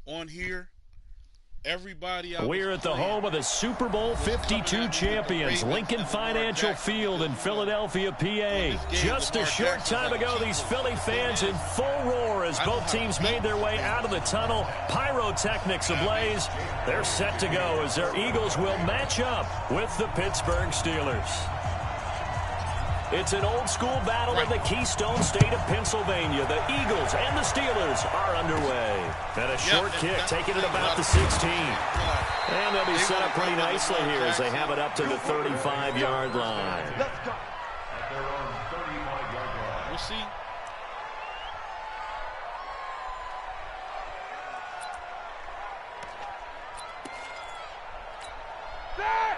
on here. Everybody. We're at the home of the Super Bowl 52 champions, Lincoln Financial Field in Philadelphia, PA. Just a short time ago, these Philly fans in full roar as both teams made their way out of the tunnel. Pyrotechnics ablaze. They're set to go as their Eagles will match up with the Pittsburgh Steelers. It's an old-school battle in the Keystone State of Pennsylvania. The Eagles and the Steelers are underway. And a short kick, taking it about the 16. And they'll be set up pretty nicely here as they have it up to the 35-yard line. We'll see.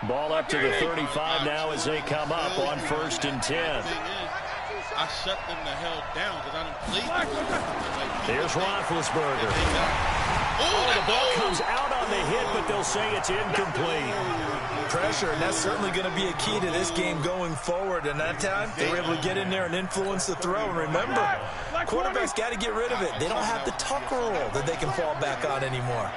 Ball up to the 35 now as they come up on 1st and 10. I shut them the hell down because I didn't play. Here's Roethlisberger. Oh, the ball comes out on the hit, but they'll say it's incomplete. Pressure, and that's certainly going to be a key to this game going forward. And that time, they were able to get in there and influence the throw. And remember, quarterbacks got to get rid of it. They don't have the tuck roll that they can fall back on anymore.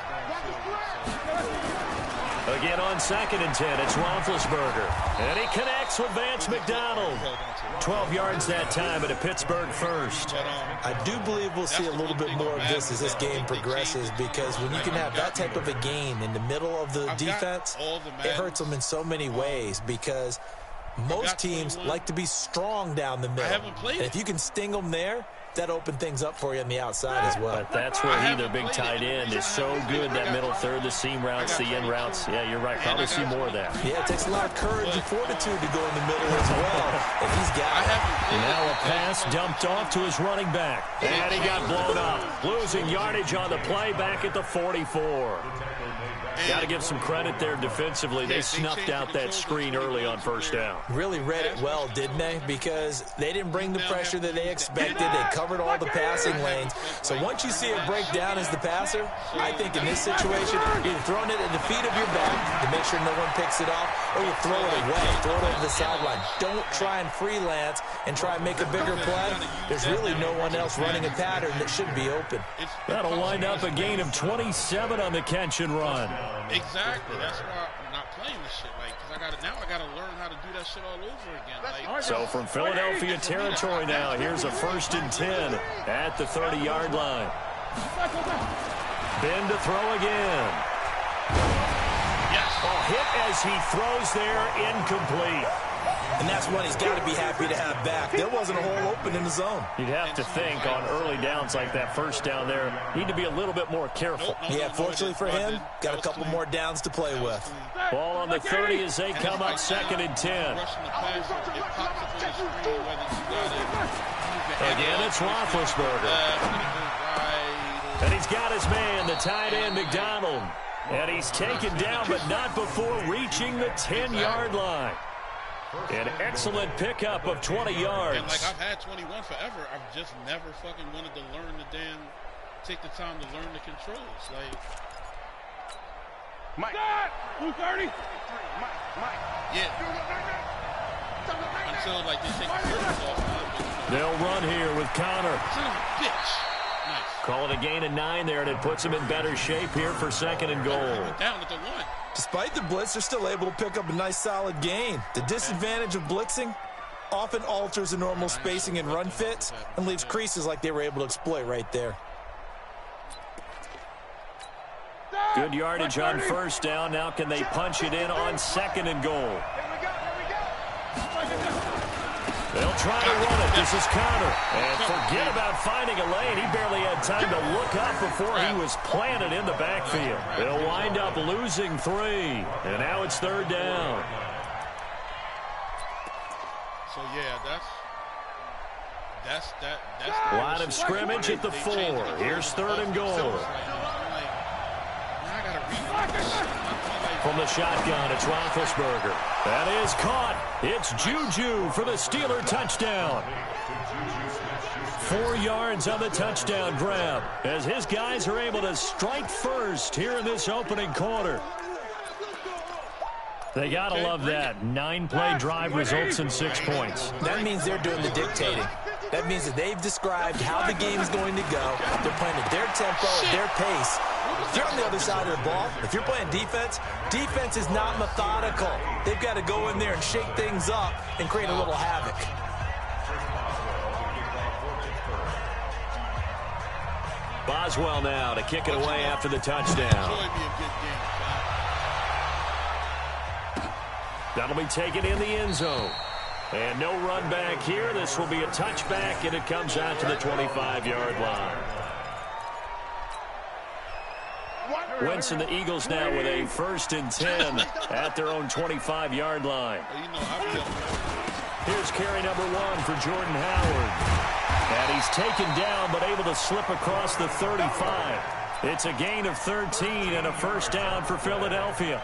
Again on 2nd and 10, it's Roethlisberger. And he connects with Vance McDonald. 12 yards that time at a Pittsburgh first. I do believe we'll see a little bit more of this as this game progresses, because when you can have that type of a game in the middle of the defense, it hurts them in so many ways, because most teams like to be strong down the middle. And if you can sting them there, that opened things up for you on the outside as well. But that's where he, their big tight end, is so good, that middle third, the seam routes, the in routes. Yeah, you're right. Probably see more of that. Yeah, it takes a lot of courage and fortitude to go in the middle as well. And he's got it. Now a pass dumped off to his running back. And he got blown up. Losing yardage on the play back at the 44. Got to give some credit there defensively. They snuffed out that screen early on 1st down. Really read it well, didn't they? Because they didn't bring the pressure that they expected. They covered all the passing lanes. So once you see it break down as the passer, I think in this situation, you're throwing it at the feet of your back to make sure no one picks it off, or you throw it away, throw it over the sideline. Don't try and freelance and try and make a bigger play. There's really no one else running a pattern that should be open. That'll wind up a gain of 27 on the catch and run. Exactly. That's why I'm not playing this shit. Like, because I gotta learn how to do that shit all over again. Like, so from Philadelphia territory now, here's a 1st and 10 at the 30-yard line. Ben to throw again. Yes. A hit as he throws there, incomplete. And that's one he's got to be happy to have back. There wasn't a hole open in the zone. You'd have to think on early downs like that, 1st down there, need to be a little bit more careful. Yeah, fortunately for him, got a couple more downs to play with. Ball on the 30 as they come up 2nd and 10. Again, it's Roethlisberger. And he's got his man, the tight end, McDonald. And he's taken down, but not before reaching the 10-yard line. An excellent pickup of 20 yards. And like, I've had 21 forever. I've just never fucking wanted to learn the take the time to learn the controls. Like, Mike. 230. Mike. Yeah. Until like they take the curtains off. They'll run here with Connor. Son of a bitch. Nice. Call it a gain of 9 there, and it puts him in better shape here for 2nd and goal. Down at the 1. Despite the blitz, they're still able to pick up a nice solid gain. The disadvantage of blitzing often alters the normal spacing and run fits and leaves creases like they were able to exploit right there. Good yardage on 1st down. Now can they punch it in on 2nd and goal? They'll try to run it. This is Connor. And forget about finding a lane. He barely had time to look up before he was planted in the backfield. They'll wind up losing 3. And now it's 3rd down. So, yeah, that's line of scrimmage at the 4. Here's 3rd and goal. From the shotgun, it's Roethlisberger. That is caught. It's Juju for the Steeler touchdown. 4 yards on the touchdown grab as his guys are able to strike first here in this opening quarter. They got to love that. 9-play drive results in 6 points. That means they're doing the dictating. That means that they've described how the game is going to go. They're playing at their tempo, at their pace. If you're on the other side of the ball, if you're playing defense, defense is not methodical. They've got to go in there and shake things up and create a little havoc. Boswell now to kick it away after the touchdown. That'll be taken in the end zone. And no run back here. This will be a touchback, and it comes out to the 25-yard line. Wentz and the Eagles now with a 1st and 10 at their own 25-yard line. Here's carry number 1 for Jordan Howard. And he's taken down but able to slip across the 35. It's a gain of 13 and a 1st down for Philadelphia.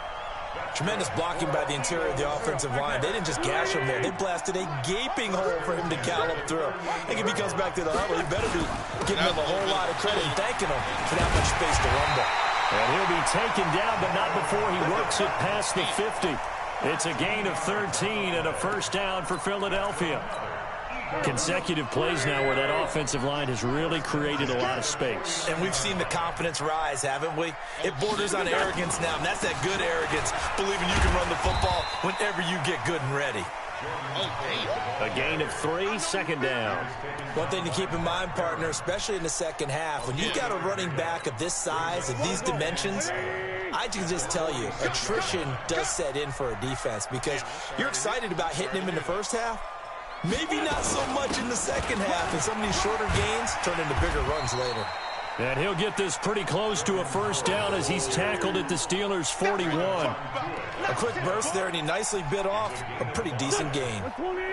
Tremendous blocking by the interior of the offensive line. They didn't just gash him there. They blasted a gaping hole for him to gallop through. I think if he comes back to the huddle, he better be giving him a whole lot of credit and thanking him for that much space to rumble. And he'll be taken down, but not before he works it past the 50. It's a gain of 13 and a 1st down for Philadelphia. Consecutive plays now where that offensive line has really created a lot of space. And we've seen the confidence rise, haven't we? It borders on arrogance now, and that's that good arrogance, believing you can run the football whenever you get good and ready. A gain of 3, 2nd down. One thing to keep in mind, partner, especially in the second half, when you've got a running back of this size, of these dimensions, I can just tell you, attrition does set in for a defense because you're excited about hitting him in the first half. Maybe not so much in the second half, and some of these shorter gains turn into bigger runs later. And he'll get this pretty close to a 1st down as he's tackled at the Steelers' 41. A quick burst there, and he nicely bit off a pretty decent gain.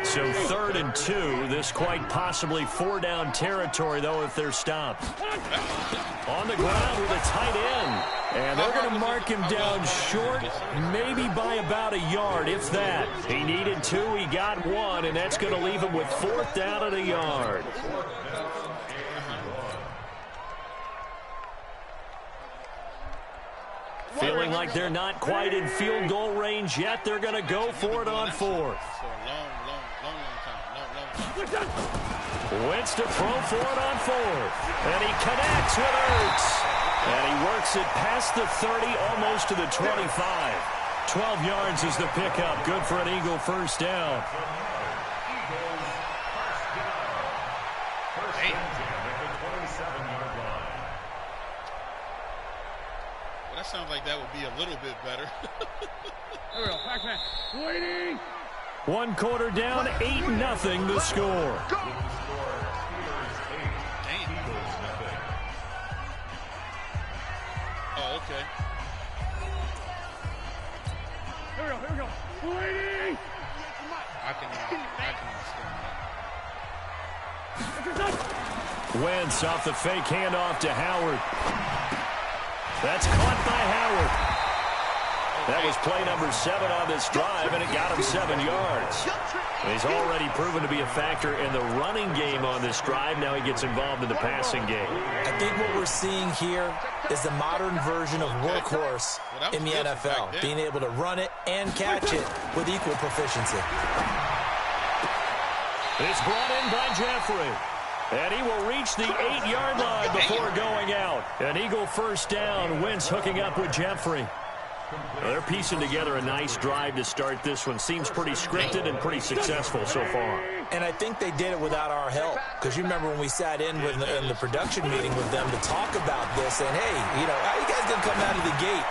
So 3rd and 2. This quite possibly 4-down territory, though, if they're stopped. On the ground with a tight end. And they're going to mark him down short, maybe by about a yard, if that. He needed 2, he got 1, and that's going to leave him with 4th down and a yard. Feeling like they're not quite in field goal range yet. They're going to go for it on 4th. Wentz to throw for it on 4th. And he connects with Ertz. And he works it past the 30, almost to the 25. 12 yards is the pickup. Good for an Eagle 1st down. That sounds like that would be a little bit better. Waiting. 1 quarter down, 8-0 the score. Oh, okay. Here we go. Waiting. I can understand that. Wentz off the fake handoff to Howard. That's caught by Howard. That was play number 7 on this drive, and it got him 7 yards. He's already proven to be a factor in the running game on this drive. Now he gets involved in the passing game. I think what we're seeing here is the modern version of workhorse in the NFL, being able to run it and catch it with equal proficiency. It's brought in by Jeffrey. And he will reach the 8-yard line before going out. An Eagle 1st down. Wentz hooking up with Jeffrey. Well, they're piecing together a nice drive to start this one. Seems pretty scripted and pretty successful so far. And I think they did it without our help. Because you remember when we sat in the production meeting with them to talk about this, and hey, how you guys didn't come out of the gate?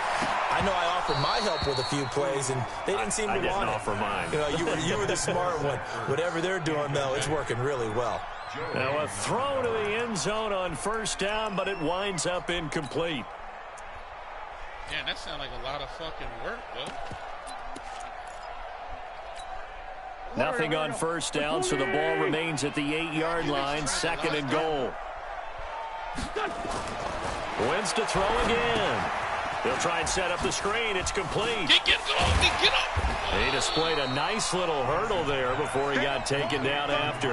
I know I offered my help with a few plays, and they didn't seem to want it. I didn't offer mine. You were the smart one. Whatever they're doing, though, it's working really well. Now a throw to the end zone on 1st down, but it winds up incomplete. Man, that sounds like a lot of fucking work, though. Nothing on 1st down, so the ball remains at the 8-yard line. 2nd and goal. Wentz to throw again. They'll try and set up the screen. It's complete. Get up. He displayed a nice little hurdle there before he got taken down after.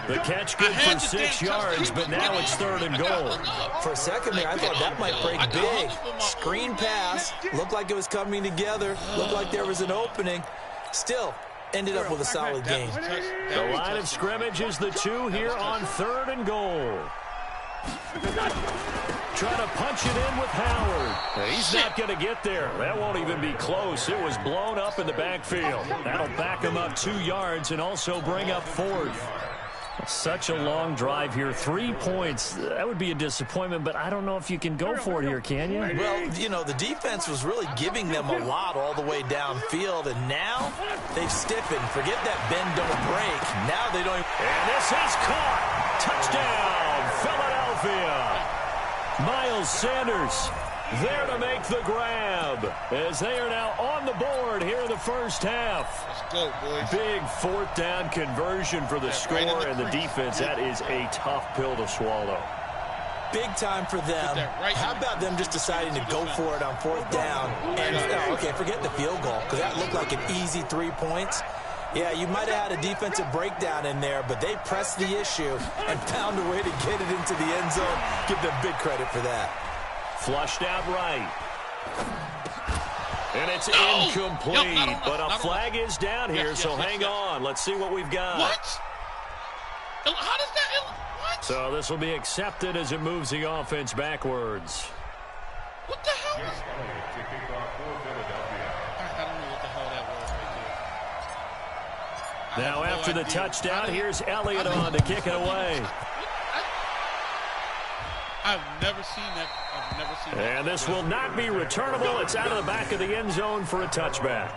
The catch good for 6 yards, but now it's 3rd and goal. For a second there, I thought that might break big. Screen pass. Looked like it was coming together. Looked like there was an opening. Still, ended up with a solid game. The line of scrimmage is the 2 here on 3rd and goal. trying to punch it in with Howard. He's not going to get there. That won't even be close. It was blown up in the backfield. That'll back him up 2 yards and also bring up 4th. Such a long drive here. 3 points. That would be a disappointment, but I don't know if you can go for it here, can you? Well, you know, the defense was really giving them a lot all the way downfield, and now they've stiffened. Forget that bend, don't break. Now they don't. And this is caught. Touchdown, Philadelphia. Miles Sanders there to make the grab as they are now on the board here in the first half. Let's go, boys. Big 4th down conversion for the score and the defense. That is a tough pill to swallow. Big time for them. How about them just deciding to go for it on 4th down? And, okay, forget the field goal, because that looked like an easy 3 points. Yeah, you might have had a defensive breakdown in there, but they pressed the issue and found a way to get it into the end zone. Give them big credit for that. Flushed out right. And it's incomplete, but a flag is down here, so hang on. Let's see what we've got. What? How does that... What? So this will be accepted as it moves the offense backwards. What the hell was... I don't know what the hell that was right there. Now after the touchdown, here's Elliott on to kick it away. I've never seen that. And this will not be returnable. It's out of the back of the end zone for a touchback.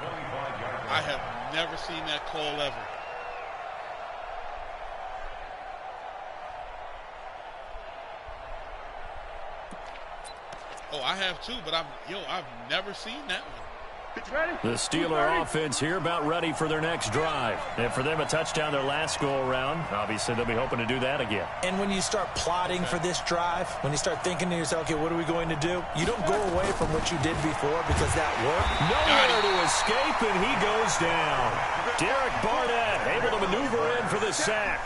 I have never seen that call ever. Oh, I have too, but I've never seen that one. The Steeler offense here about ready for their next drive. And for them, a touchdown their last go-around. Obviously, they'll be hoping to do that again. And when you start plotting for this drive, when you start thinking to yourself, okay, what are we going to do? You don't go away from what you did before because that worked. Nowhere to escape, and he goes down. Derek Barnett able to maneuver in for the sack.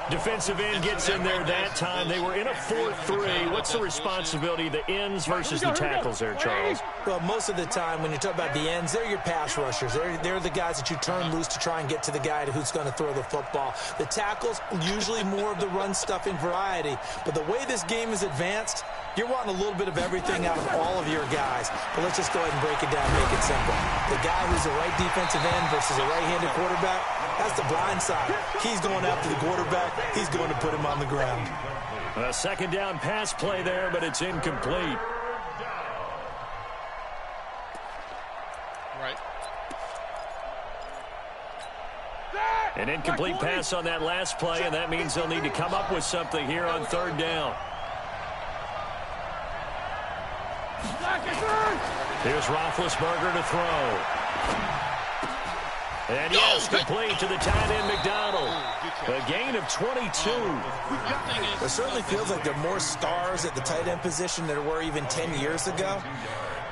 Defensive end gets in there that time. They were in a 4-3. What's the responsibility of the ends versus the tackles there, Charles? Well, most of the time when you talk about the ends, they're your pass rushers. They're the guys that you turn loose to try and get to the guy who's going to throw the football. The tackles, usually more of the run-stuffing variety. But the way this game is advanced, you're wanting a little bit of everything out of all of your guys. But let's just go ahead and break it down, make it simple. The guy who's a right defensive end versus a right-handed quarterback, that's the blind side. He's going after the quarterback. He's going to put him on the ground. A second down pass play there, but it's incomplete. Right. An incomplete pass on that last play, and that means they'll need to come up with something here on 3rd down. Here's Roethlisberger to throw. And yes, complete to the tight end, McDonald. A gain of 22. It certainly feels like there are more stars at the tight end position than there were even 10 years ago.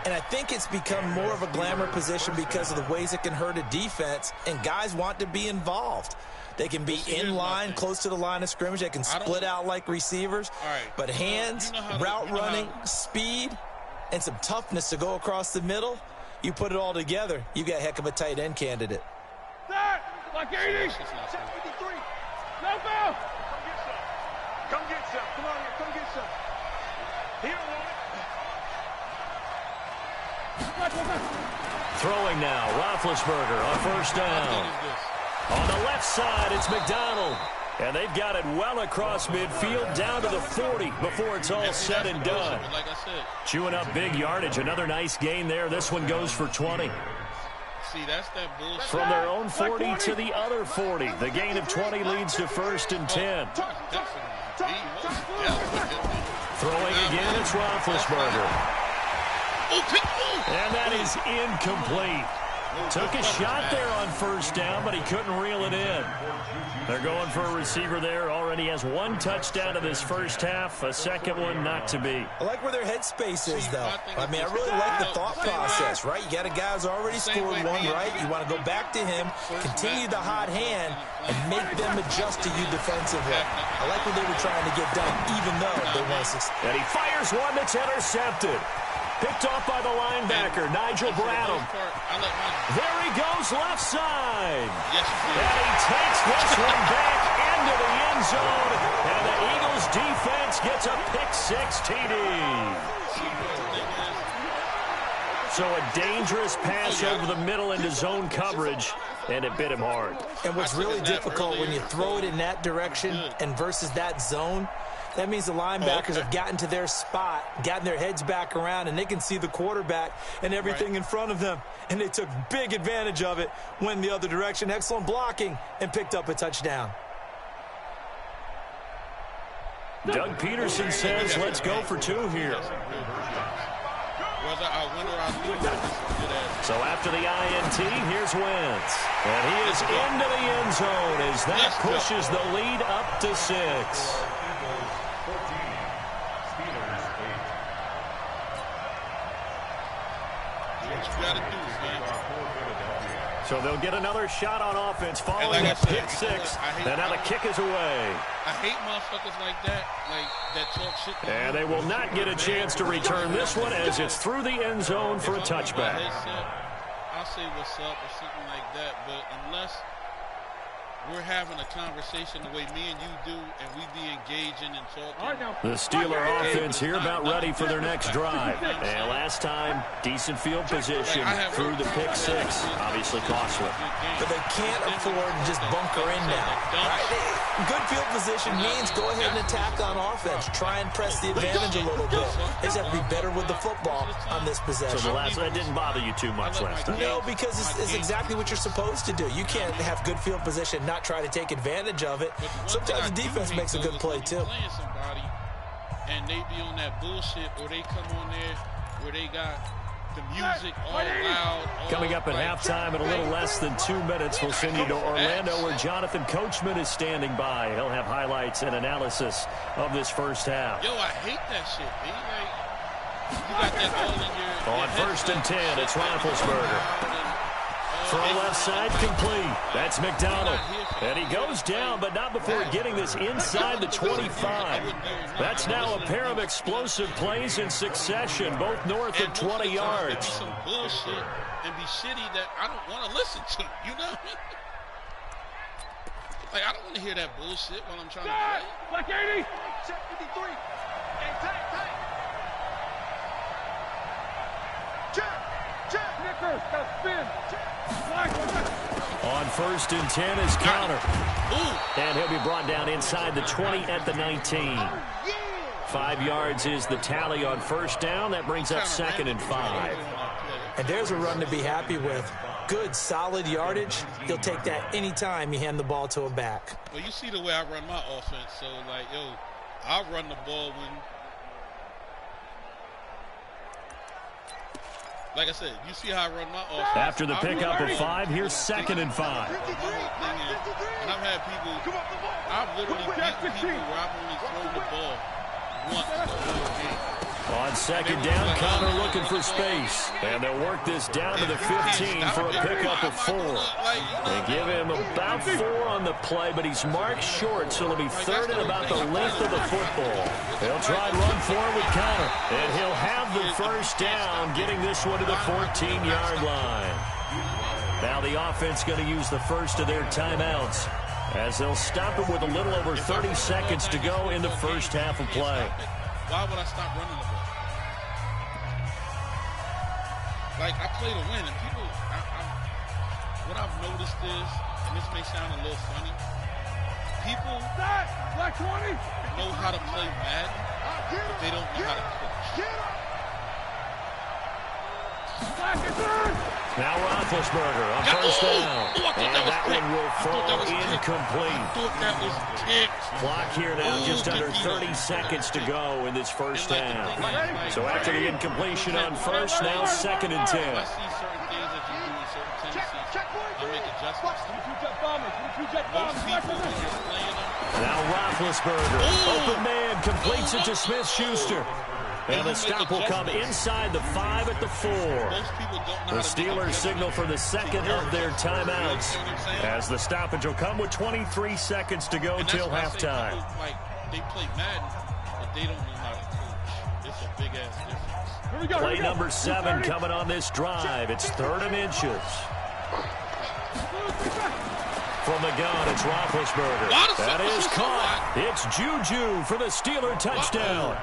And I think it's become more of a glamour position because of the ways it can hurt a defense, and guys want to be involved. They can be in line, close to the line of scrimmage. They can split out like receivers. But hands, route running, speed, and some toughness to go across the middle, you put it all together, you got a heck of a tight end candidate. Like 80. 53. No foul. Come get some. Come on here. Come get some. Here, woman. Throwing now, Roethlisberger on 1st down. On the left side, it's McDonald. And they've got it well across midfield down to the 40 before it's all said and done. Chewing up big yardage. Another nice gain there. This one goes for 20. See, that's that bullshit. From their own 40 to the other 40. The gain of 20 leads to 1st and 10. Throwing again, it's Roethlisberger. And that is incomplete. Took a shot there on 1st down, but he couldn't reel it in. They're going for a receiver there. Already has 1 touchdown in this first half. A second one not to be. I like where their headspace is, though. I mean, I really like the thought process, right? You got a guy who's already scored one, right? You want to go back to him, continue the hot hand, and make them adjust to you defensively. I like what they were trying to get done, even though they want to succeed. And he fires one that's intercepted. Picked off by the linebacker, Nigel Bradham. There he goes, left side. And he takes this one back into the end zone. And they Eagles defense gets a pick-6 TD. So a dangerous pass over the middle into zone coverage, and it bit him hard. And what's really difficult when you throw it in that direction and versus that zone, that means the linebackers have gotten to their spot, gotten their heads back around, and they can see the quarterback and everything in front of them. And they took big advantage of it, went the other direction. Excellent blocking, and picked up a touchdown. Doug Peterson says, let's go for 2 here. So after the INT, here's Wentz. And he is into the end zone as that pushes the lead up to 6. So they'll get another shot on offense following that pick-6. And now the kick is away. I hate motherfuckers like that talk shit. And they will not get a chance to return this one as it's through the end zone for a touchback. I'll say what's up or something like that, but unless we're having a conversation the way me and you do, and we be engaging and talking. The Steeler offense here about ready for their next drive. And last time, decent field position through the pick-6. Obviously costly. But they can't afford to just bunker in now. Right? Good field position means go ahead and attack on offense. Try and press the advantage a little bit. They just have to be better with the football on this possession. So the last one didn't bother you too much last time? No, because it's exactly what you're supposed to do. You can't have good field position, not try to take advantage of it. Sometimes the defense makes a good play too. And they be on that bullshit, or they come on there where they got the music all loud. Coming up at halftime in a little less than 2 minutes, we'll send you to Orlando where Jonathan Coachman is standing by. He'll have highlights and analysis of this first half. Yo, I hate that shit, B. Like, you got that all in your... On 1st and 10, it's Roethlisberger. Throw left side complete. That's McDonald. And he goes down, but not before getting this inside the 25. That's now a pair of explosive plays in succession, both north of 20 yards. Some bullshit and be shitty that I don't want to listen to, you know? Like, I don't want to hear that bullshit while I'm trying to play. Black 80. Check 53. And tight. Check. Snickers, got spin. On 1st and 10 is Connor. And he'll be brought down inside the 20 at the 19. 5 yards is the tally on first down. That brings up 2nd and 5. And there's a run to be happy with. Good, solid yardage. He'll take that anytime you hand the ball to a back. Well, you see the way I run my offense. So, like, yo, I'll run the ball when... Like I said, you see how I run my offense. After the pickup of 5, here's 2nd and 5. My whole thing is, and I've had people, I've literally beat people where I've only thrown the ball once the whole game. On 2nd down, Connor looking for space. And they'll work this down to the 15 for a pickup of 4. They give him about 4 on the play, but he's marked short, so it'll be 3rd and about the length of the football. They'll try and run for it with Connor. And he'll have the first down, getting this one to the 14-yard line. Now the offense going to use the first of their timeouts as they'll stop it with a little over 30 seconds to go in the first half of play. Why would I stop running the ball? Like, I play to win, and people, what I've noticed is, and this may sound a little funny, people know how to play Madden, but they don't know how to coach. Now Roethlisberger on first down. And that one will fall incomplete. I thought that was kicked. Clock here now, just under 30 seconds to go in this first half. So after the incompletion on first, now 2nd and 10. I see certain things that you do in certain tendencies. I make adjustments. Most people, when you're playing them. Now Roethlisberger, open man, completes it to Smith-Schuster. And the stop will come inside the 5 at the 4. The Steelers signal for the 2nd of their timeouts as the stoppage will come with 23 seconds to go till halftime. They play Madden, but they don't know how to coach. It's a big-ass difference. Play number 7 coming on this drive. It's 3rd and inches. From the gun, it's Roethlisberger. That is caught. It's Juju for the Steeler touchdown.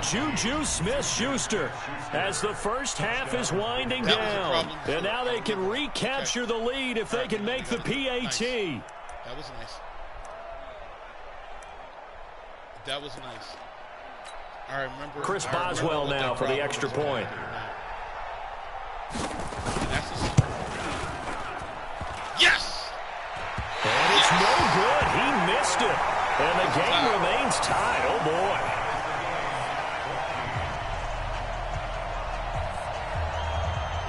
Juju Smith-Schuster as the first half is winding down. And now they can recapture the lead if they can make the PAT. That was nice. That was nice. I remember. Chris Boswell now for the extra point. Yes! And it's no good. He missed it. And the game remains tied. Oh, boy.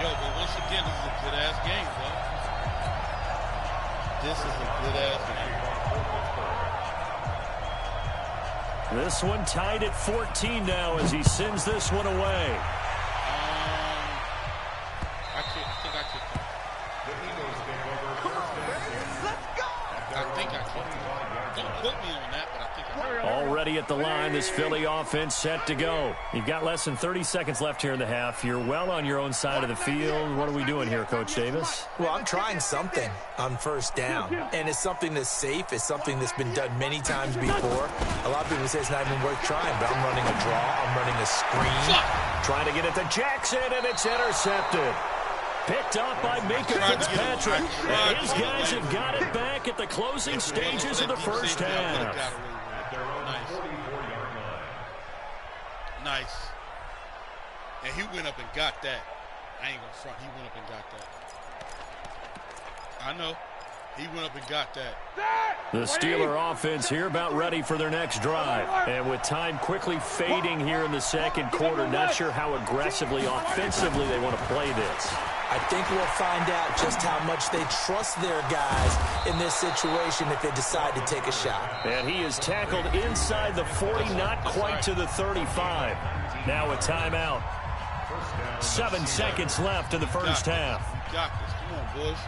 Yo, but once again, this is a good-ass game, bro. This is a good-ass game. This one tied at 14 now as he sends this one away. Already at the line, this Philly offense set to go. You've got less than 30 seconds left here in the half. You're well on your own side of the field. What are we doing here, Coach Davis? Well, I'm trying something on first down, and it's something that's safe. It's something that's been done many times before. A lot of people say it's not even worth trying, but I'm running a draw. I'm running a screen. Trying to get it to Jackson, and it's intercepted. Picked up by Minka Fitzpatrick. And his guys have got it back at the closing stages of the first half. Nice. And he went up and got that. I ain't gonna front. He went up and got that. I know. He went up and got that. The Steeler offense here about ready for their next drive. And with time quickly fading here in the second quarter, not sure how aggressively, offensively they want to play this. I think we'll find out just how much they trust their guys in this situation if they decide to take a shot. And he is tackled inside the 40, not quite to the 35. Now a timeout. 7 seconds left in the first half. Got this. Come on, boys.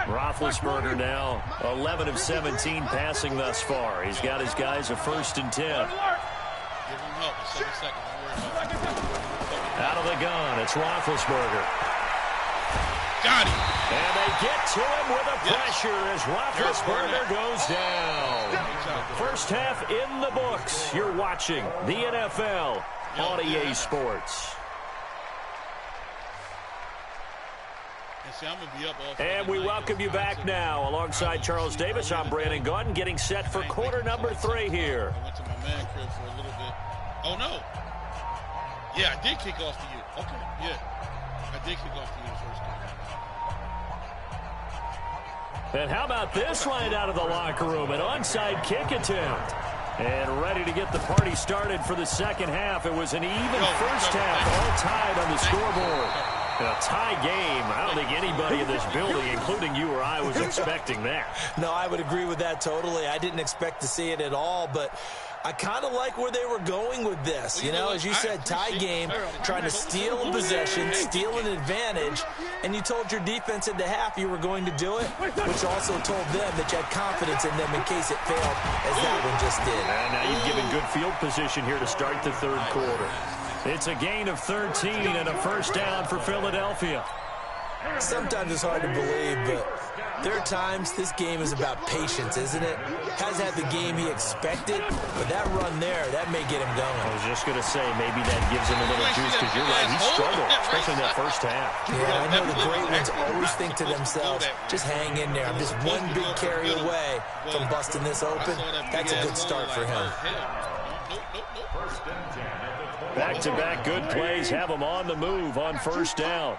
Roethlisberger now 11 of 17 passing thus far. He's got his guys a 1st and 10. Give him help in 7 seconds. Don't worry about it. Out of the gun, it's Roethlisberger. Got him. And they get to him with a pressure as Roethlisberger goes down. First half in the books. You're watching the NFL on EA Sports. And we welcome you back now. Alongside Charles Davis, I'm Brandon Gaudin, getting set for quarter number 3 here. I went to my man crib for a little bit. Oh, no. Yeah, I did kick off to you. Okay, yeah. I did kick off to you the first time. And how about this right out of the locker room? An onside kick attempt. And ready to get the party started for the second half. It was an even first half, all tied on the scoreboard. A tie game. I don't think anybody in this building, including you or I, was expecting that. No, I would agree with that totally. I didn't expect to see it at all, but I kind of like where they were going with this. You know, as you said, tie game, trying to steal a possession, steal an advantage, and you told your defense at the half you were going to do it, which also told them that you had confidence in them in case it failed, as that one just did. And now you've given good field position here to start the third quarter. It's a gain of 13 and a first down for Philadelphia. Sometimes it's hard to believe, but there are times this game is about patience, isn't it? Has had the game he expected, but that run there, that may get him going. I was just going to say, maybe that gives him a little juice, because you're right, he struggled, especially in that first half. Yeah, I know the great ones always think to themselves, just hang in there. I'm just one big carry away from busting this open. That's a good start for him. Back-to-back good plays have them on the move on first down.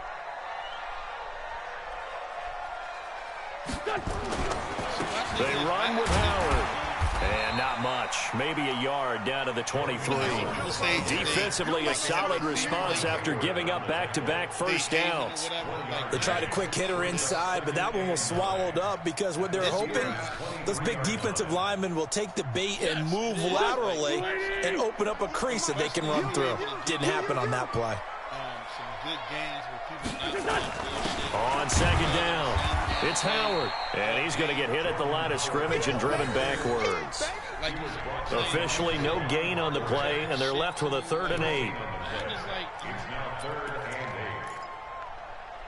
They run with Howard. And not much. Maybe a yard down to the 23. Defensively, a solid response after giving up back-to-back first downs. They tried a quick hitter inside, but that one was swallowed up because what they're hoping, those big defensive linemen will take the bait and move laterally and open up a crease that they can run through. Didn't happen on that play. some good games where people not bullshit. On second down, it's Howard. And he's going to get hit at the line of scrimmage and driven backwards. Officially no gain on the play, and they're left with a 3rd and 8.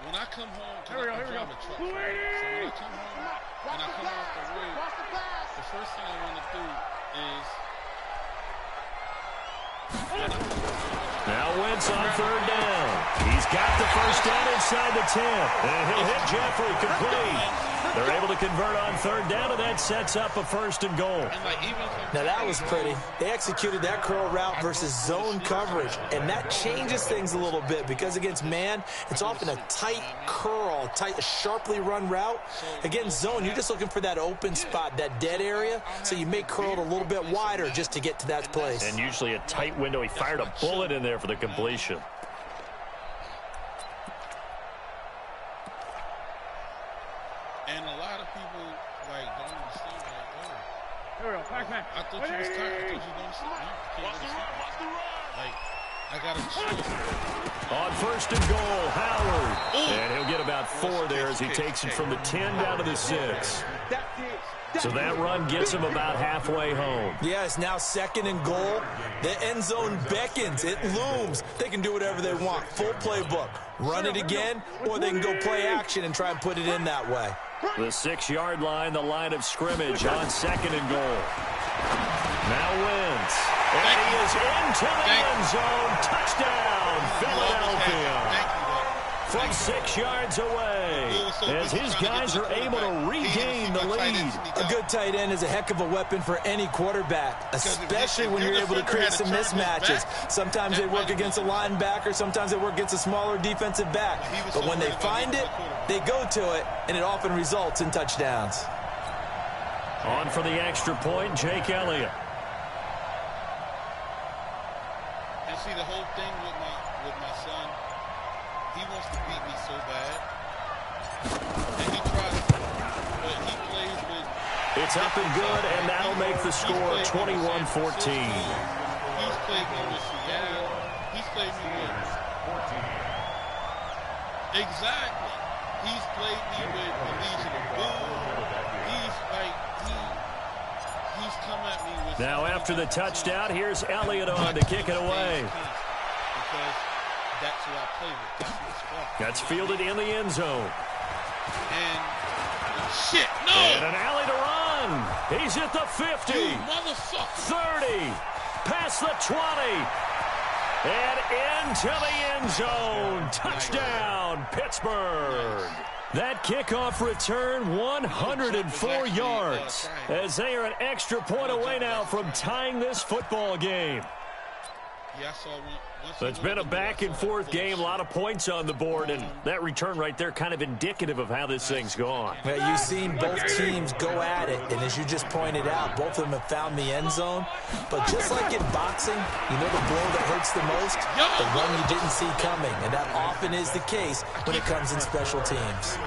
When I come home, I drive a truck. So when I come home and I come off the rig, the first thing I want to do is... Now Wentz on 3rd down. He's got the first down inside the 10. And he'll hit Jeffrey complete. They're able to convert on 3rd down, and that sets up a 1st and goal. Now that was pretty. They executed that curl route versus zone coverage, and that changes things a little bit because against man, it's often a tight curl, tight, sharply run route. Against zone, you're just looking for that open spot, that dead area, so you may curl it a little bit wider just to get to that place. And usually a tight window. He fired a bullet in there for the completion. And a lot of people, like, don't understand, like, oh, Here we go, back. I thought you was tired. I thought you were going to sleep. You can't go to sleep. Like, I got to chill. On 1st and goal, Howard. And he'll get about 4 there as he takes it from the 10 down to the 6. So that run gets him about halfway home. Yeah, it's now 2nd and goal. The end zone beckons. It looms. They can do whatever they want. Full playbook. Run it again, or they can go play action and try and put it in that way. The 6-yard line, the line of scrimmage on 2nd and goal. Now Wentz. And he is into the end zone. Touchdown, Philadelphia. From 6 yards away, as his guys are able to regain the lead. A good tight end is a heck of a weapon for any quarterback, especially when you're able to create some mismatches. Sometimes they work against a linebacker, sometimes they work against a smaller defensive back. But when they find it, they go to it, and it often results in touchdowns. On for the extra point, Jake Elliott. And see, the whole thing with my son, he wants to beat me so bad. And he tries to, but he plays with... It's up and good, and that'll make the score 21-14. He's played me with Seattle. He's played me with... Exactly. He's played me with the Legion of Boom. He's like, he's come at me with... Now after the touchdown, here's Elliott on to kick it away. Because that's who I play with. That's who it's from. That's fielded in the end zone. And shit, no! And an alley to run. He's at the 50. You motherfucker. 30. Past the 20. And into the end zone. Touchdown, Pittsburgh. That kickoff return, 104 yards. As they are an extra point away now from tying this football game. Yeah, I saw one. So it's been a back-and-forth game, a lot of points on the board, and that return right there kind of indicative of how this thing's gone. Well, you've seen both teams go at it, and as you just pointed out, both of them have found the end zone. But just like in boxing, you know the blow that hurts the most? The one you didn't see coming, and that often is the case when it comes in special teams.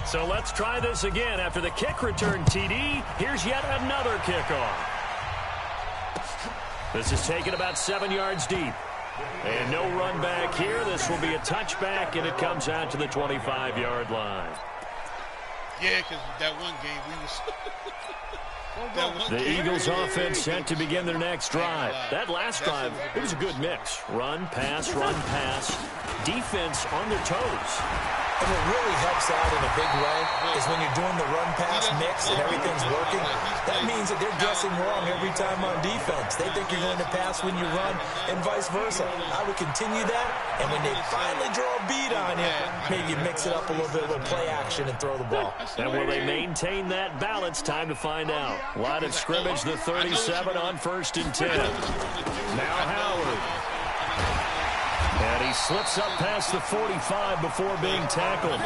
So let's try this again. After the kick return TD, here's yet another kickoff. This is taken about 7 yards deep. And no run back here. This will be a touchback, and it comes out to the 25-yard line. Yeah, because that one game we was... The Eagles offense set to begin their next drive. That last drive, it was a good mix. Run, pass, defense on their toes. And what really helps out in a big way is when you're doing the run-pass mix and everything's working, that means that they're guessing wrong every time on defense. They think you're going to pass when you run and vice versa. I would continue that, and when they finally draw a beat on you, maybe you mix it up a little bit with play action and throw the ball. And will they maintain that balance? Time to find out. Line of scrimmage, the 37 on 1st and 10. Now Howard. And he slips up past the 45 before being tackled.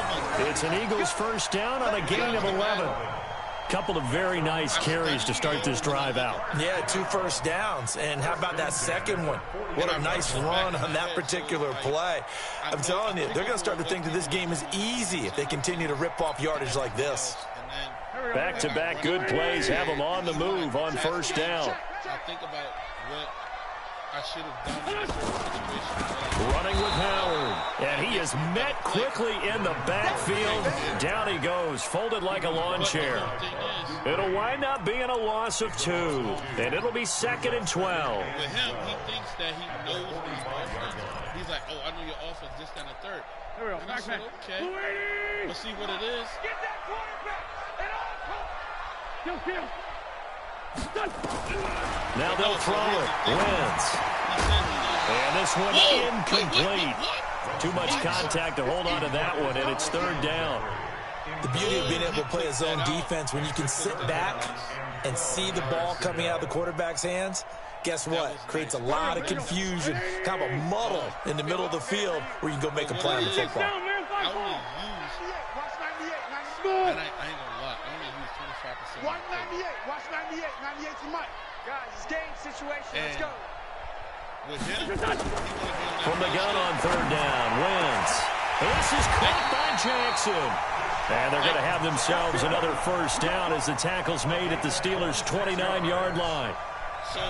It's an Eagles first down on a gain of 11. Couple of very nice carries to start this drive out. Yeah, 2 first downs. And how about that second one? What a nice run on that particular play. I'm telling you, they're going to start to think that this game is easy if they continue to rip off yardage like this. Back-to-back good plays have them on the move on first down. I think about what I should have done in a certain situation. Running with Howard. And he is met quickly in the backfield. Down he goes, folded like a lawn chair. It'll wind up being a loss of 2. And it'll be 2nd and 12. With him, he thinks that he knows his offense. He's like, oh, I know your offense, this, that, and the third. And I said, okay. Let's see what it is. Get that quarterback. Kill. Now they'll throw it. Wentz. And this one incomplete. Too much contact to hold on to that one, and it's 3rd down. The beauty of being able to play a zone defense when you can sit back and see the ball coming out of the quarterback's hands, guess what? Creates a lot of confusion, kind of a muddle in the middle of the field where you can go make a play on the football. I only use, and I ain't gonna lie, I only use 25%. Watch 98, watch 98, 98 to Mike. Guys, it's game situation, let's go. With him, from the gun on 3rd down, Wentz. This is caught by Jackson. And they're going to have themselves another first down as the tackle's made at the Steelers' 29-yard line.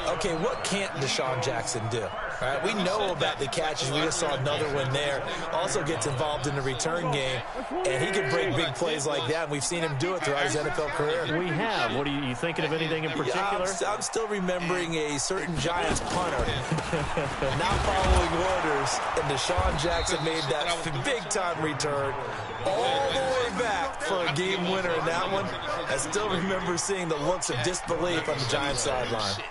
Okay, what can't Deshaun Jackson do? All right, we know about the catches. We just saw another one there. Also gets involved in the return game, and he can break big plays like that, and we've seen him do it throughout his NFL career. We have. What are you thinking of anything in particular? I'm still remembering a certain Giants punter not following orders, and Deshaun Jackson made that big-time return all the way back for a game winner in that one. I still remember seeing the looks of disbelief on the Giants sideline.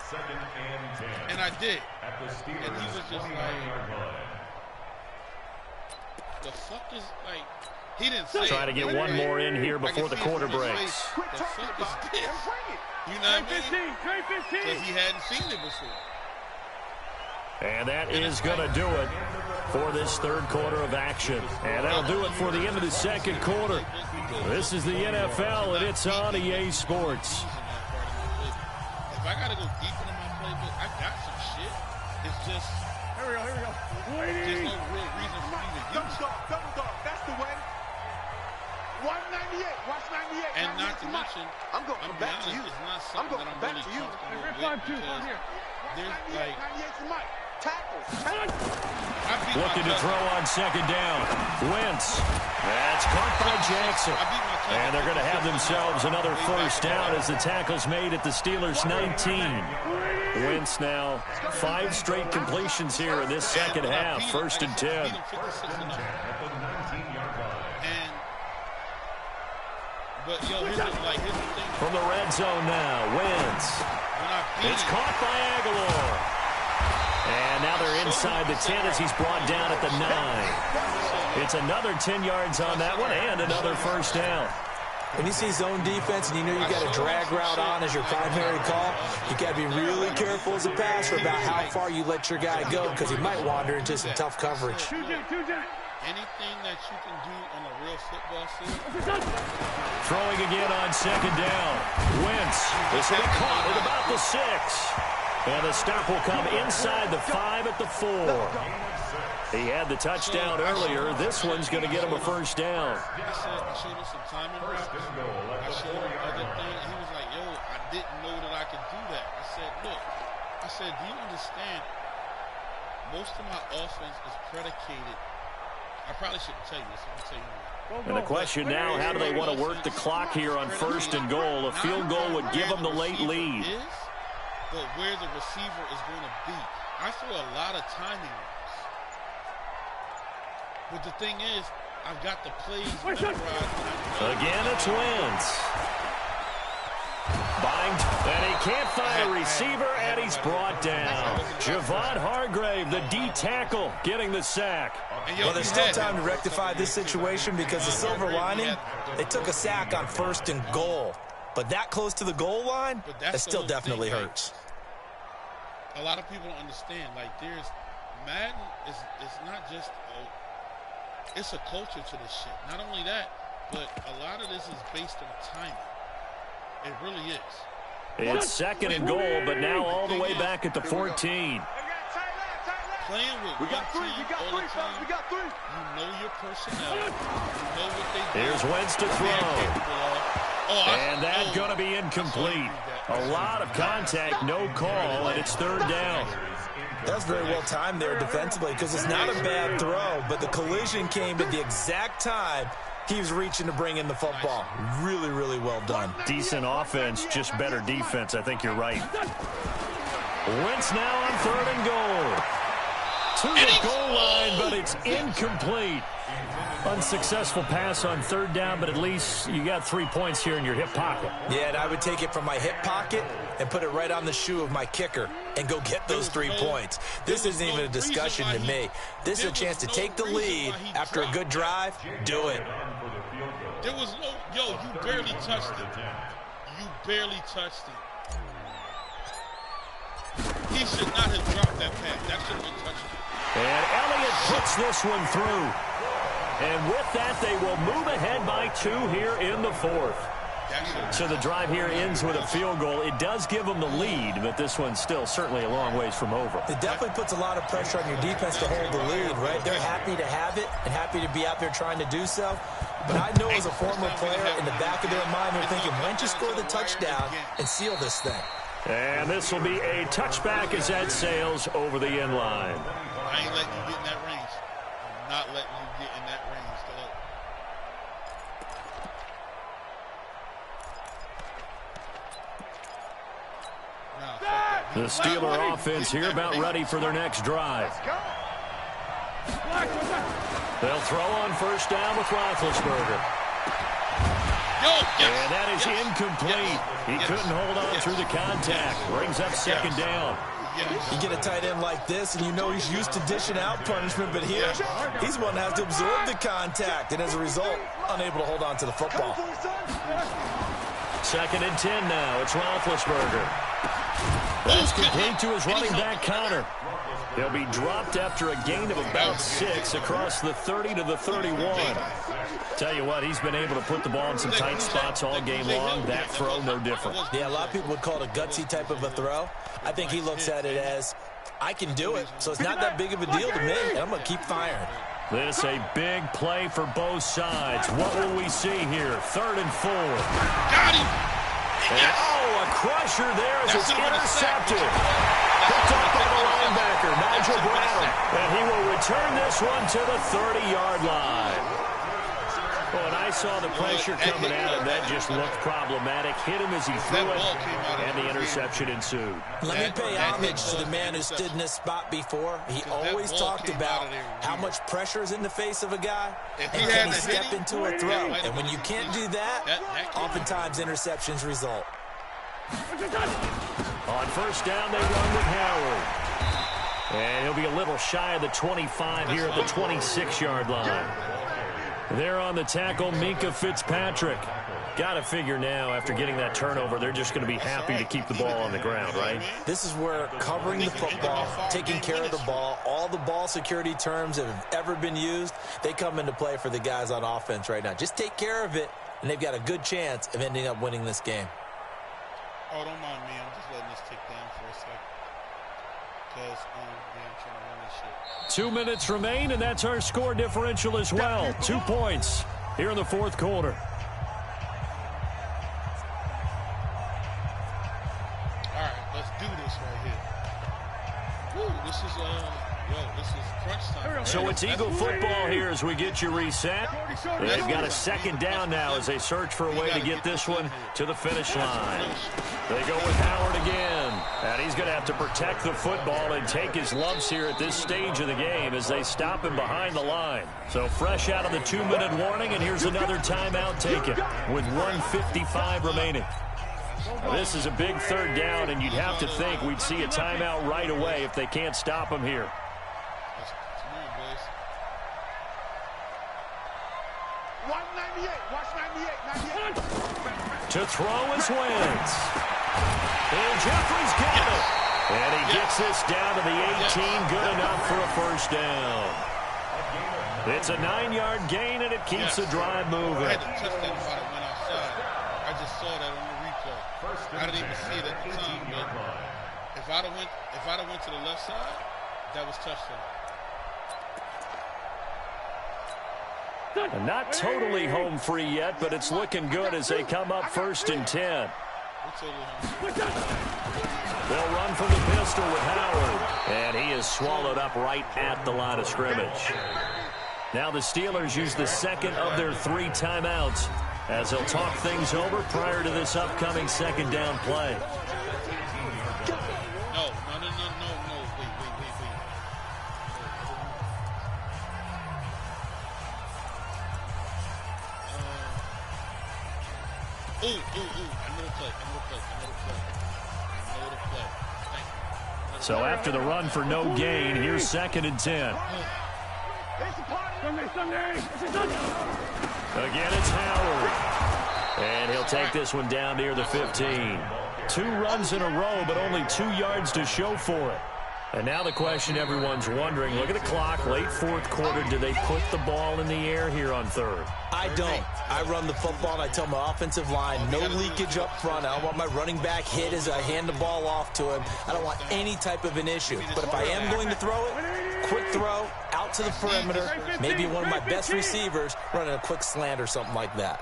And I did. And he was just like, the fuck is, like, he didn't say Try to get one more in here before the quarter breaks. The fuck is this? You know what I mean? Because he hadn't seen it before. And that is going to do it for this 3rd quarter of action. And that'll do it for the end of the 2nd quarter. This is the NFL, and it's on EA Sports. If I got to go deep into my playbook, I got some shit. It's just, Here we go. there's no real reason for me to use it. Double dog, that's the way. 198, watch 98. And not to mention, I'm going I'm back to you. It's not something that I'm really comfortable with because there's like, 98 to Mike. Tackles. Looking to throw on 2nd down. Wentz. That's caught by Jackson. And they're going to have themselves another first down as the tackle's made at the Steelers' 19. Wentz now 5 straight completions here in this 2nd half. 1st and 10. But, yo, here's the thing. From the red zone now, Wentz. It's caught by Aguilar. And now they're inside the 10 as he's brought down at the 9. It's another 10 yards on that one and another first down. When you see zone defense and you know you got a drag route on as your primary call, you got to be really careful as a passer about how far you let your guy go because he might wander into some tough coverage. Anything that you can do on a real football field. Throwing again on 2nd down. Wentz. This will be caught at about the 6. And the stop will come inside the 5 at the 4. He had the touchdown earlier. This one's going to get him a first down. I showed him some timing. I showed him other things. He was like, yo, I didn't know that I could do that. I said, look, do you understand? Most of my offense is predicated. I probably shouldn't tell you this. I'm going to tell you. And the question now, how do they want to work the clock here on 1st and goal? A field goal would give them the late lead. But where the receiver is going to be. I throw a lot of timing runs. But the thing is, I've got the plays memorized. Again, it's Wentz. And he can't find a receiver, and he's brought down. Javon Hargrave, the D tackle, getting the sack. Well, there's still time to rectify this situation because the silver lining, they took a sack on 1st and goal. But that close to the goal line, it still definitely hurts. A lot of people don't understand. Like, Madden is not just it's a culture to this shit. Not only that, but a lot of this is based on timing. It really is. It's 2nd and goal, but now all the way back at the 14. Playing with one team all the time, you know your personnel. You know what they do. Here's Wentz to throw. And that's going to be incomplete. A lot of contact, no call, and it's third down. That's very well timed there defensively because it's not a bad throw, but the collision came at the exact time he was reaching to bring in the football. Really, really well done. Decent offense, just better defense. I think you're right. Wentz now on third and goal. To the goal line, but it's incomplete. Unsuccessful pass on third down, but at least you got 3 points here in your hip pocket. Yeah, and I would take it from my hip pocket and put it right on the shoe of my kicker and go get those 3 points. This isn't even a discussion to me. This is a chance to take the lead after a good drive. Do it. There was no, you barely touched it. You barely touched it. He should not have dropped that pass. That should have been touched. And Elliott puts this one through. And with that, they will move ahead by 2 here in the fourth. So the drive here ends with a field goal. It does give them the lead, but this one's still certainly a long ways from over. It definitely puts a lot of pressure on your defense to hold the lead, right? They're happy to have it and happy to be out there trying to do so. But I know as a former player, in the back of their mind, they're thinking, why don't you score the touchdown and seal this thing? And this will be a touchback as that sails over the end line. I ain't letting you get in that range. I'm not letting you get in that range, dog. The Steeler offense here about ready for their next drive. They'll throw on first down with Roethlisberger. And that is incomplete. He couldn't hold on through the contact. Brings up second down. You get a tight end like this, and you know he's used to dishing out punishment, but here, he's one that has to absorb the contact, and as a result, unable to hold on to the football. Second and 10 now. It's Roethlisberger. That's complete to his running back, Connor. He'll be dropped after a gain of about 6 across the 30 to the 31. Tell you what, he's been able to put the ball in some tight spots all game long. That throw, no different. Yeah, a lot of people would call it a gutsy type of a throw. I think he looks at it as, I can do it, so it's not that big of a deal to me, and I'm going to keep firing. This a big play for both sides. What will we see here? Third and 4. Got him! And, a crusher there as it's intercepted. Picked up by the linebacker, Nigel Brown. And he will return this one to the 30-yard line. Well, and I saw the pressure coming at him. That just looked problematic. Hit him as he threw it, and the interception ensued. Let me pay homage to the man who stood in this spot before. He always talked about how much pressure is in the face of a guy, and can he step into a throw. And when you can't do that, oftentimes interceptions result. On first down, they run with Howard. And he'll be a little shy of the 25 here at the 26-yard line. There on the tackle, Minkah Fitzpatrick. Got to figure now, after getting that turnover, they're just going to be happy to keep the ball on the ground, right? This is where covering the football, taking care of the ball, all the ball security terms that have ever been used, they come into play for the guys on offense right now. Just take care of it, and they've got a good chance of ending up winning this game. Oh, don't mind me. I'm just letting this tick down for a second. Because, I'm trying to run this shit. 2 minutes remain, and that's our score differential as well. 2 points here in the fourth quarter. All right, let's do this right here. Woo, this is crunch time. So it's Eagle football here as we get you reset. They've got a second down now as they search for a way to get this one to the finish line. They go with Howard again, and he's going to have to protect the football and take his lumps here at this stage of the game as they stop him behind the line. So fresh out of the 2-minute warning, and here's another timeout taken with 1:55 remaining. Now, this is a big third down, and you'd have to think we'd see a timeout right away if they can't stop him here. To throw is Wentz. And Jeffrey's got it. And he gets this down to the 18. Good enough for a first down. It's a 9-yard gain, and it keeps the drive moving. I had to touch that before I went outside. I just saw that on the replay. I didn't even see it at the time, but if I'd have went to the left side, that was touchdown. And not totally home free yet, but it's looking good as they come up 1st and 10. They'll run from the pistol with Howard. And he is swallowed up right at the line of scrimmage. Now the Steelers use the second of their 3 timeouts as they'll talk things over prior to this upcoming 2nd down play. No. Wait. I know the play. So after the run for no gain, here's 2nd and 10. Again, it's Howard. And he'll take this one down near the 15. 2 runs in a row, but only 2 yards to show for it. And now the question everyone's wondering, look at the clock, late 4th quarter, do they put the ball in the air here on 3rd? I don't. I run the football, and I tell my offensive line, no leakage up front. I don't want my running back hit as I hand the ball off to him. I don't want any type of an issue. But if I am going to throw it, quick throw, out to the perimeter, maybe one of my best receivers running a quick slant or something like that.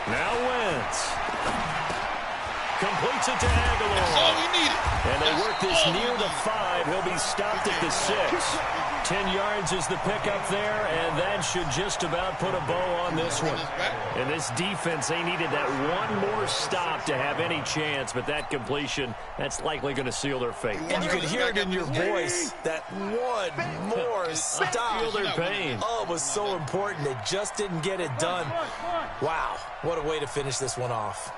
Now Wentz. Completes it to Aguilar. That's all we needed. And they work this near the 5. He'll be stopped at the 6. 10 yards is the pickup there, and that should just about put a bow on this one. And this defense, they needed that one more stop to have any chance, but that completion, that's likely going to seal their fate. And you could hear it in your voice, that one more stop. Feel their pain. Oh, it was so important. It just didn't get it done. Wow, what a way to finish this one off.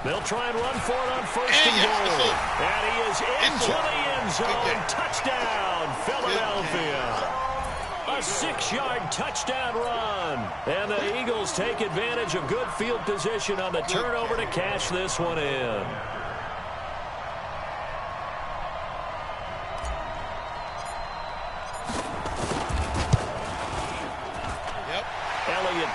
They'll try and run for it on 1st and goal. And he is into the end zone. Touchdown, Philadelphia. A 6-yard touchdown run. And the Eagles take advantage of good field position on the turnover to cash this one in.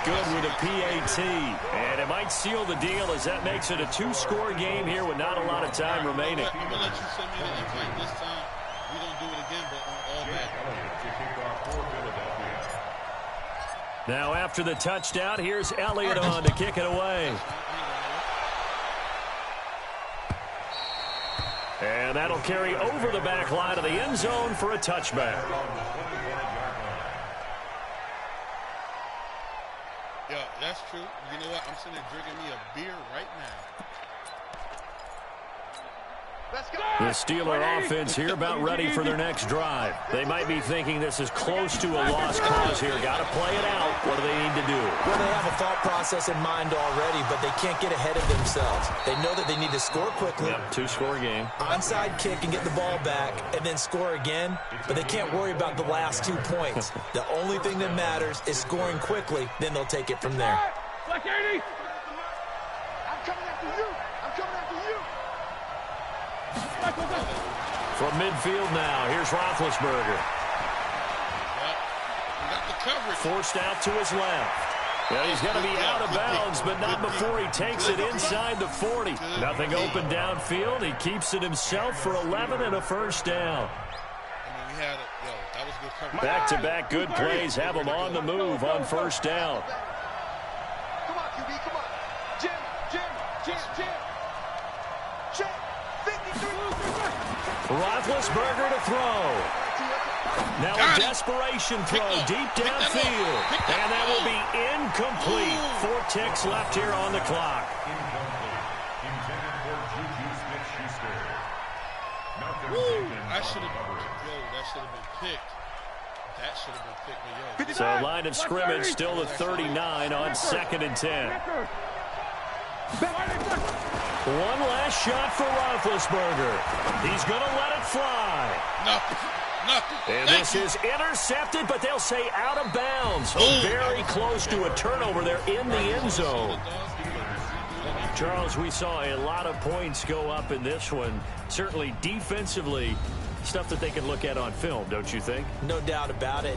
Good with a PAT, and it might seal the deal as that makes it a 2-score game here with not a lot of time remaining. I'm gonna let you send me the invite this time. We don't do it again, but on all that. Now after the touchdown, here's Elliott on to kick it away. And that'll carry over the back line of the end zone for a touchback. Yeah, that's true. You know what? I'm sitting there drinking me a beer right now. Let's go. The Steeler offense here about ready for their next drive. They might be thinking this is close to a lost cause here. Got to play it out. What do they need to do? Well, they have a thought process in mind already, but they can't get ahead of themselves. They know that they need to score quickly. Yep, 2-score game. Onside kick and get the ball back and then score again, but they can't worry about the last 2 points. The only thing that matters is scoring quickly, then they'll take it from there. Black 80. I'm coming after you. I'm coming after you. From midfield now, here's Roethlisberger. Yep. We got the coverage. Forced out to his left. Yeah, he's going to be out of bounds, but not before he takes it inside the 40. Nothing open downfield. He keeps it himself for 11 and a 1st down. I mean, we had it. Yo, that was good coverage. Back-to-back good plays have him on the move on 1st down. Come on, QB, come on. Jim. 53. Roethlisberger to throw. Now a desperation throw deep downfield. And that will be incomplete. 4 ticks left here on the clock. That should have been picked. That should have been picked. So line of scrimmage still the 39 on 2nd and 10. One last shot for Roethlisberger. He's going to let it fly. Nothing. And this is intercepted, but they'll say out of bounds. So very close to a turnover there in the end zone. Charles, we saw a lot of points go up in this one. Certainly defensively, stuff that they can look at on film, don't you think? No doubt about it.